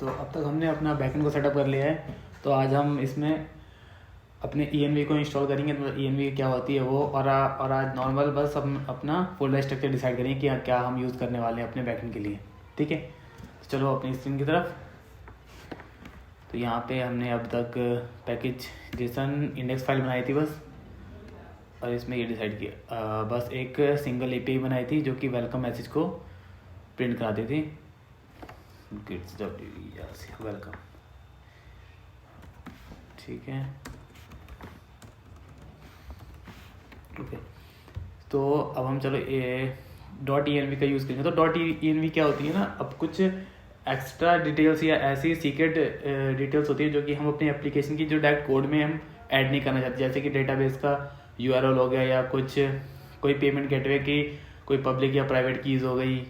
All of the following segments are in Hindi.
तो अब तक हमने अपना बैकएंड को सेटअप कर लिया है। तो आज हम इसमें अपने ENV को इंस्टॉल करेंगे। तो ENV क्या होती है वो, और आज नॉर्मल बस हम अपना फोल्डर स्ट्रक्चर डिसाइड करेंगे कि क्या हम यूज़ करने वाले हैं अपने बैकएंड के लिए। ठीक है, तो चलो अपनी स्क्रीन की तरफ। तो यहाँ पे हमने अब तक पैकेज जेसन इंडेक्स फाइल बनाई थी बस, और इसमें ये डिसाइड किया बस एक सिंगल API बनाई थी जो कि वेलकम मैसेज को प्रिंट कराती थी। वेलकम, ठीक है, ओके। तो अब हम चलो .env का यूज़ करेंगे। तो .env क्या होती है ना, अब कुछ एक्स्ट्रा डिटेल्स या ऐसी सीक्रेट डिटेल्स होती है जो कि हम अपनी एप्लीकेशन की जो डायरेक्ट कोड में हम ऐड नहीं करना चाहते, जैसे कि डेटाबेस का URL हो गया, या कोई पेमेंट गेटवे की कोई पब्लिक या प्राइवेट कीज़ हो गई,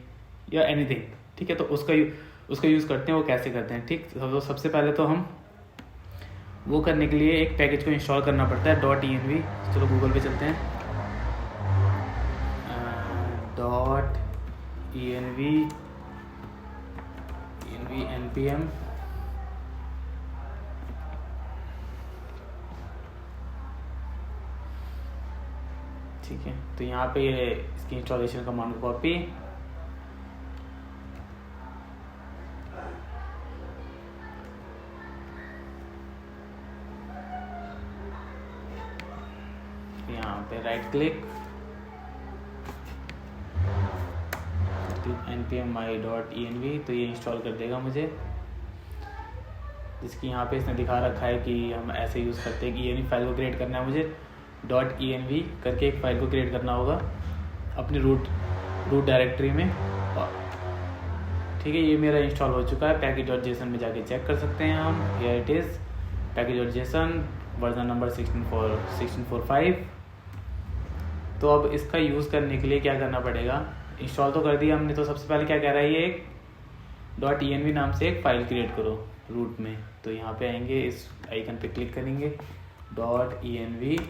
या एनीथिंग। ठीक है, तो उसका यूज़ करते हैं। वो कैसे करते हैं, ठीक। तो सबसे पहले तो हम वो करने के लिए एक पैकेज को इंस्टॉल करना पड़ता है .env। चलो गूगल पे चलते हैं, .env npm ठीक है। तो यहाँ पे इसकी इंस्टॉलेशन कमांड को कॉपी, यहाँ पे राइट क्लिक, npm my.env, तो ये इंस्टॉल कर देगा मुझे। जिसकी यहाँ पे इसने दिखा रखा है कि हम ऐसे यूज़ करते हैं कि ENV फाइल को क्रिएट करना है मुझे। .env करके एक फ़ाइल को क्रिएट करना होगा अपनी रूट डायरेक्टरी में। ठीक है, ये मेरा इंस्टॉल हो चुका है। package.json में जाके चेक कर सकते हैं हम। Here it is package.json, version number 16.4.5। तो अब इसका यूज़ करने के लिए क्या करना पड़ेगा, इंस्टॉल तो कर दिया हमने। तो सबसे पहले क्या कह रहा है, ये एक .env नाम से एक फ़ाइल क्रिएट करो रूट में। तो यहाँ पे आएंगे, इस आइकन पे क्लिक करेंगे, .env।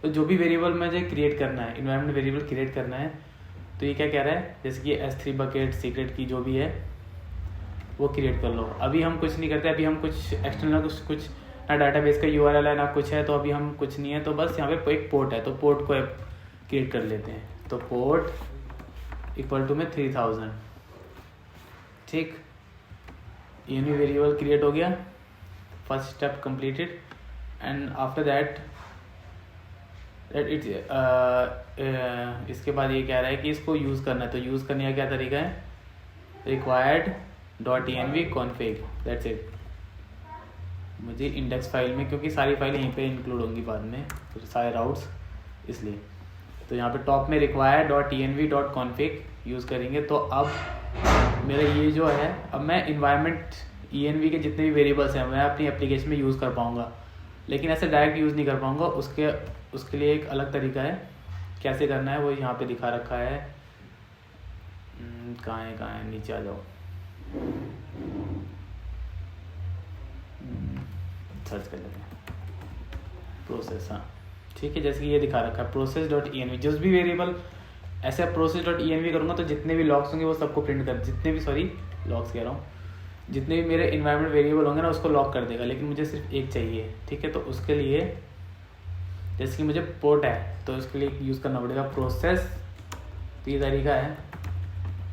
तो जो भी वेरिएबल मुझे क्रिएट करना है, इन्वायरमेंट वेरिएबल क्रिएट करना है, तो ये क्या कह रहा है, जैसे कि S3 बकेट सीक्रेट की जो भी है वो क्रिएट कर लो। अभी हम कुछ नहीं करते, अभी हम कुछ एक्सटर्नल कुछ ना डाटाबेस का URL है ना कुछ है, तो अभी हम कुछ नहीं है। तो बस यहाँ पे एक पोर्ट है, तो पोर्ट को क्रिएट कर लेते हैं। तो पोर्ट इक्वल टू में 3000। ठीक, ENV वेरिएबल क्रिएट हो गया, first step completed. And after that इसके बाद ये कह रहा है कि इसको यूज़ करना है। तो यूज़ करने का क्या तरीका है, required .env config, that's it. मुझे इंडेक्स फाइल में, क्योंकि सारी फाइल यहीं पे इंक्लूड होंगी बाद में, तो सारे राउट्स, इसलिए। तो यहाँ पे टॉप में रिक्वायर्ड .env.config यूज़ करेंगे। तो अब मेरा ये जो है, अब मैं इन्वायरमेंट ENV के जितने भी वेरिएबल्स हैं मैं अपनी एप्लीकेशन में यूज़ कर पाऊँगा, लेकिन ऐसे डायरेक्ट यूज़ नहीं कर पाऊँगा। उसके लिए एक अलग तरीका है, कैसे करना है वो यहाँ पे दिखा रखा है। कहाँ है, नीचे आ जाओ, सर्च कर लेते हैं प्रोसेस। हाँ ठीक है, जैसे कि ये दिखा रखा है process.env। जिस भी वेरिएबल ऐसे process.env करूँगा तो जितने भी लॉग्स होंगे वो सबको प्रिंट कर, जितने भी मेरे इन्वायरमेंट वेरिएबल होंगे ना उसको लॉक कर देगा। लेकिन मुझे सिर्फ एक चाहिए, ठीक है। तो उसके लिए जैसे कि मुझे पोर्ट है, तो उसके लिए यूज़ करना पड़ेगा प्रोसेस। तो ये तरीका है,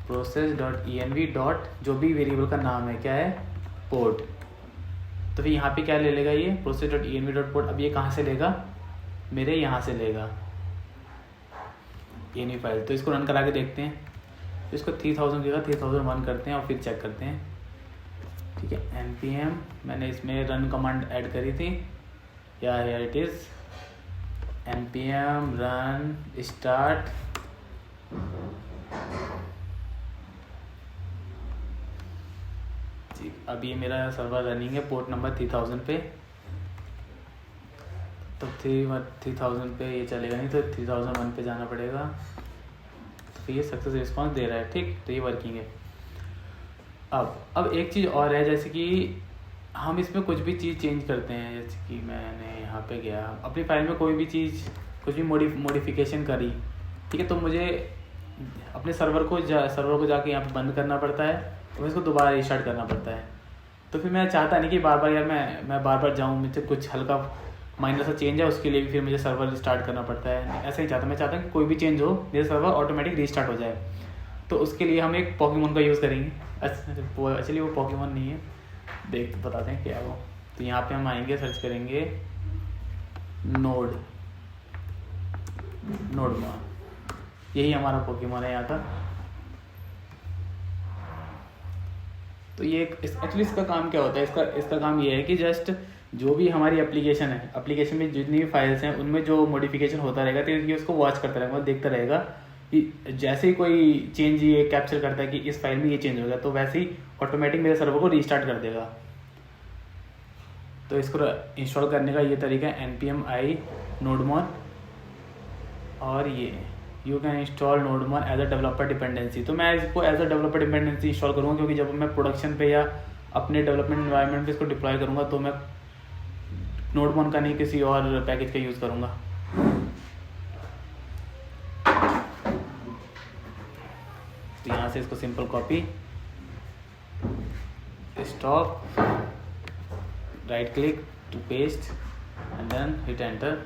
process.env जो भी वेरिएबल का नाम है क्या है, पोर्ट। तो फिर यहाँ पे क्या ले लेगा ये process.env.port। अब ये कहाँ से लेगा, मेरे यहाँ से लेगा ENV फाइल। तो इसको रन करा के देखते हैं। तो इसको 3000 देगा, 3001 करते हैं और फिर चेक करते हैं। ठीक है, npm मैंने इसमें रन कमांड ऐड करी थी, या here it is npm run start। अब ये मेरा सर्वर रनिंग है पोर्ट नंबर 3000 पे। तो 3000 पे ये चलेगा नहीं, तो 3001 पे जाना पड़ेगा। तो फिर ये सक्सेस रिस्पॉन्स दे रहा है, ठीक। तो ये वर्किंग है। अब एक चीज़ और है, जैसे कि हम इसमें कुछ भी चीज़ चेंज करते हैं। जैसे कि मैंने यहाँ पे गया अपनी फाइल में कोई भी चीज़, कुछ भी मॉडिफिकेशन करी, ठीक है। तो मुझे अपने सर्वर को जाके यहाँ पे बंद करना पड़ता है और इसको दोबारा रिस्टार्ट करना पड़ता है। तो फिर मैं चाहता नहीं कि बार बार यार मैं बार बार जाऊँ, मुझे कुछ हल्का माइनर सा चेंज है उसके लिए भी फिर मुझे सर्वर स्टार्ट करना पड़ता है। ऐसा ही चाहता, मैं चाहता हूँ कि कोई भी चेंज हो मेरे सर्वर ऑटोमेटिक रीस्टार्ट हो जाए। तो उसके लिए हम एक पोकेमॉन का यूज़ करेंगे। एक्चुअली वो पोकेमॉन नहीं है, देख बताते हैं क्या वो। तो यहाँ पे हम आएंगे, सर्च करेंगे नोडमॉन, यही हमारा पोकेमॉन है यहाँ का। तो ये एक्चुअली इसका काम क्या होता है, इसका काम ये है कि जस्ट जो भी हमारी एप्लीकेशन है, एप्लीकेशन में जितनी भी फाइल्स हैं उनमें जो मॉडिफिकेशन होता रहेगा तो ये उसको वॉच करता रहेगा, देखता रहेगा कि जैसे ही कोई चेंज ये कैप्चर करता है कि इस फाइल में ये चेंज हो गया, तो वैसे ही ऑटोमेटिक मेरे सर्वर को रीस्टार्ट कर देगा। तो इसको इंस्टॉल करने का ये तरीका है npm i nodemon, और ये you can install nodemon as a developer dependency. तो मैं इसको as a developer dependency install करूँगा, क्योंकि जब मैं प्रोडक्शन पे या अपने डेवलपमेंट एनवायरनमेंट पे इसको डिप्लॉय करूँगा तो मैं नोडमॉन का नहीं किसी और पैकेज का यूज़ करूँगा। तो यहाँ से इसको simple copy, stop, right click to paste and then hit enter.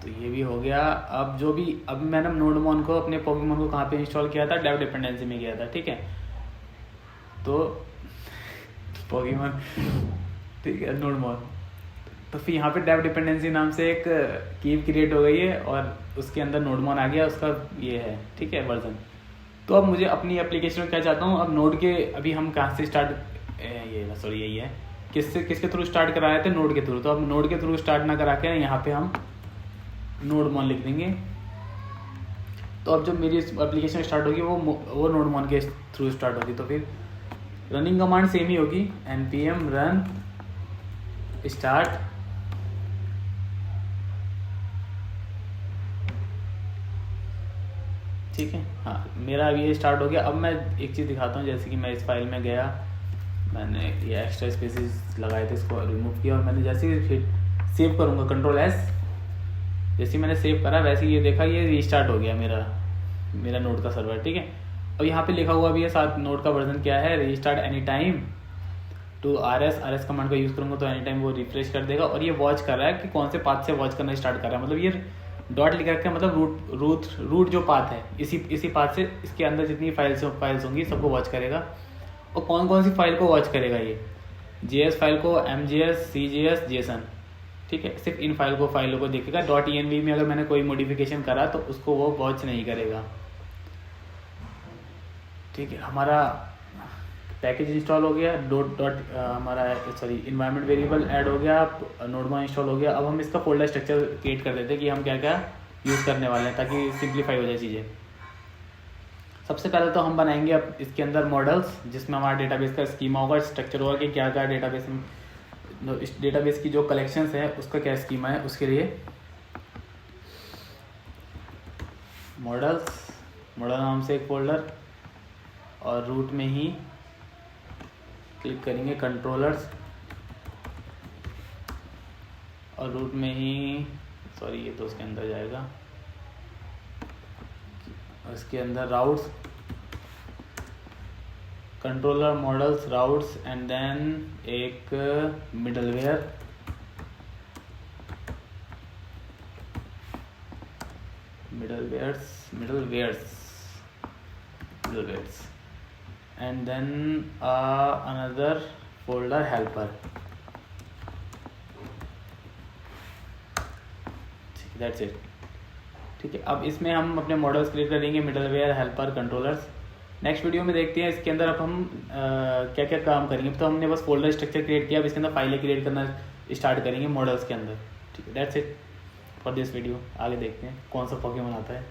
तो ये भी हो गया। अब मैंने नोडमॉन को, अपने पोकेमॉन को कहाँ पे इंस्टॉल किया था, डेव डिपेंडेंसी में किया था, ठीक है। तो पोकेमॉन, ठीक है, नोडमॉन। तो फिर यहाँ पे डेव डिपेंडेंसी नाम से एक कीव क्रिएट हो गई है और उसके अंदर नोडमॉन आ गया, उसका ये है, ठीक है, वर्जन। तो अब मुझे अपनी एप्लीकेशन में क्या चाहता हूँ, अब नोड के, अभी हम कहाँ से स्टार्ट, यही है, किसके थ्रू स्टार्ट करा रहे थे, नोड के थ्रू। तो अब नोड के थ्रू स्टार्ट ना करा के यहाँ पे हम नोडमॉन लिख देंगे। तो अब जब मेरी एप्लीकेशन स्टार्ट होगी वो नोडमॉन के थ्रू स्टार्ट होगी। तो फिर रनिंग कमांड सेम ही होगी, npm run स्टार्ट, ठीक है। हाँ, मेरा अभी ये स्टार्ट हो गया। अब मैं एक चीज़ दिखाता हूँ, जैसे कि मैं इस फाइल में गया, मैंने ये एक्स्ट्रा स्पेसेस लगाए थे, इसको रिमूव किया, और मैंने जैसे ही सेव करूँगा Ctrl+S, जैसे मैंने सेव करा वैसे ये देखा, ये रीस्टार्ट हो गया मेरा नोड का सर्वर, ठीक है। अब यहाँ पे लिखा हुआ भी है साथ, नोड का वर्जन क्या है, restart any time to RS command का यूज़ करूँगा तो एनी टाइम वो रिफ्रेश कर देगा। और ये वॉच कर रहा है कि कौन से पाथ से वॉच करना स्टार्ट कर रहा है, मतलब ये डॉट लिखा रखा है, मतलब रूट जो पाथ है, इसी पाथ से इसके अंदर जितनी फाइल्स होंगी सबको वॉच करेगा। और कौन कौन सी फाइल को वॉच करेगा, ये JS फाइल को, MJS, CJS, JSON, ठीक है, सिर्फ इन फाइलों को देखेगा। .env में अगर मैंने कोई मॉडिफिकेशन करा तो उसको वो वॉच नहीं करेगा, ठीक है। हमारा पैकेज इंस्टॉल हो गया, हमारा इन्वायरमेंट वेरिएबल ऐड हो गया, नोडमॉन इंस्टॉल हो गया। अब हम इसका फोल्डर स्ट्रक्चर क्रिएट कर देते हैं कि हम क्या क्या यूज़ करने वाले हैं, ताकि सिंप्लीफाई हो जाए चीज़ें। सबसे पहले तो हम बनाएंगे अब इसके अंदर मॉडल्स, जिसमें हमारा डेटाबेस का स्कीमा होगा, स्ट्रक्चर होगा कि क्या क्या डेटाबेस में, इस डेटाबेस की जो कलेक्शंस है उसका क्या स्कीमा है। उसके लिए मॉडल नाम से एक फोल्डर, और रूट में ही क्लिक करेंगे कंट्रोलर्स, और रूट में ही ये तो उसके अंदर जाएगा, इसके अंदर routes, controller, models, routes, and then एक middleware, and then another folder helper, that's it, ठीक है। अब इसमें हम अपने मॉडल्स क्रिएट करेंगे, middleware, helper, controllers. Next video में देखते हैं इसके अंदर अब हम क्या क्या काम करेंगे। तो हमने बस फोल्डर स्ट्रक्चर क्रिएट किया, अब इसके अंदर फाइलें क्रिएट करना स्टार्ट करेंगे मॉडल्स के अंदर, ठीक है। That's it for this video. आगे देखते हैं कौन सा पोकेमॉन आता है।